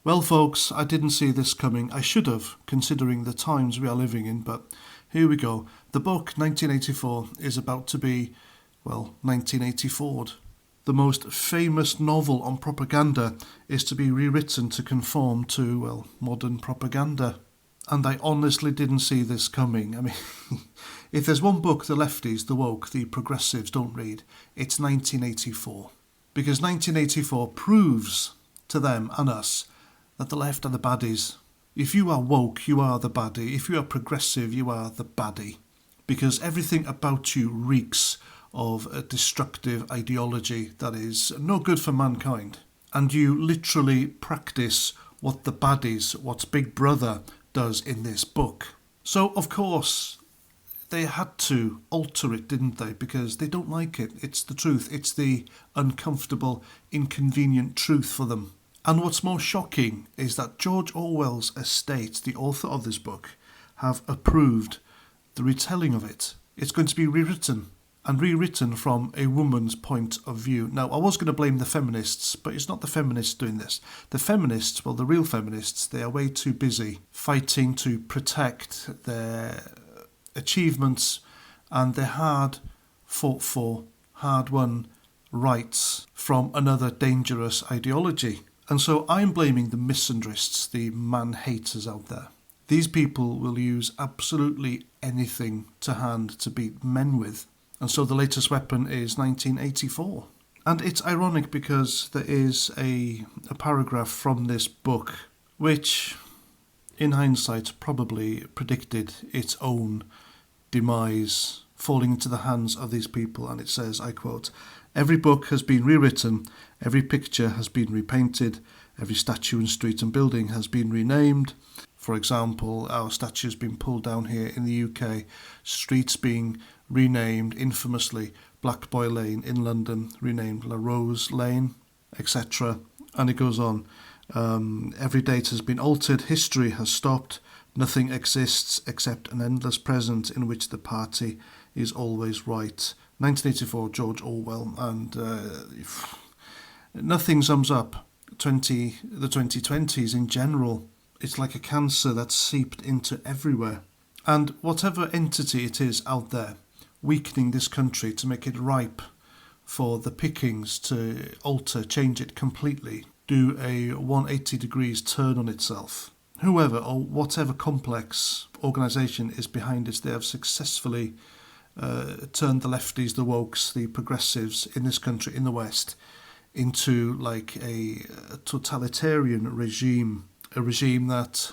Well, folks, I didn't see this coming. I should have, considering the times we are living in, but here we go. The book, 1984, is about to be, well, 1984'd. The most famous novel on propaganda is to be rewritten to conform to, well, modern propaganda. And I honestly didn't see this coming. I mean, if there's one book the lefties, the woke, the progressives don't read, it's 1984. Because 1984 proves to them and us that the left are the baddies. If you are woke, you are the baddie. If you are progressive, you are the baddie. Because everything about you reeks of a destructive ideology that is no good for mankind. And you literally practice what the baddies, what Big Brother does in this book. So, of course, they had to alter it, didn't they? Because they don't like it. It's the truth. It's the uncomfortable, inconvenient truth for them. And what's more shocking is that George Orwell's estate, the author of this book, have approved the retelling of it. It's going to be rewritten, and rewritten from a woman's point of view. Now, I was going to blame the feminists, but it's not the feminists doing this. The feminists, well, the real feminists, they are way too busy fighting to protect their achievements and their hard fought for, hard won rights from another dangerous ideology. And so I'm blaming the misandrists, the man-haters out there. These people will use absolutely anything to hand to beat men with. And so the latest weapon is 1984. And it's ironic because there is a paragraph from this book which, in hindsight, probably predicted its own demise falling into the hands of these people. And it says, I quote, "Every book has been rewritten, every picture has been repainted, every statue and street and building has been renamed. For example, our statue has been pulled down here in the UK, streets being renamed infamously, Black Boy Lane in London, renamed La Rose Lane, etc." And it goes on. Every date has been altered, history has stopped, nothing exists except an endless present in which the party is always right. 1984, George Orwell, and nothing sums up the 2020s in general. It's like a cancer that's seeped into everywhere. And whatever entity it is out there, weakening this country to make it ripe for the pickings to alter, change it completely, do a 180 degrees turn on itself. Whoever or whatever complex organisation is behind it, they have successfully turned the lefties, the wokes, the progressives in this country, in the West, into like a totalitarian regime, a regime that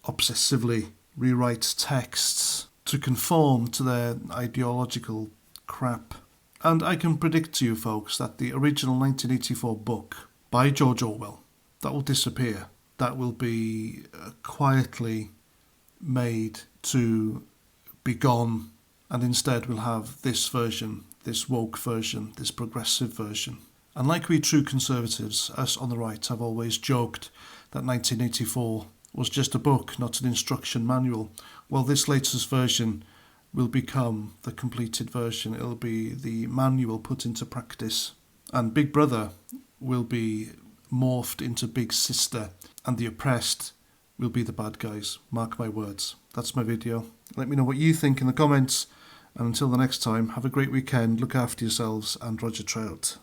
obsessively rewrites texts to conform to their ideological crap. And I can predict to you folks that the original 1984 book by George Orwell, that will disappear. That will be quietly made to be gone, and instead we'll have this version, this woke version, this progressive version. And like we true conservatives, us on the right have always joked that 1984 was just a book, not an instruction manual. Well, this latest version will become the completed version. It'll be the manual put into practice. And Big Brother will be morphed into Big Sister, and the oppressed will be the bad guys. Mark my words. That's my video. Let me know what you think in the comments. And until the next time, have a great weekend, look after yourselves, and Roger Trout.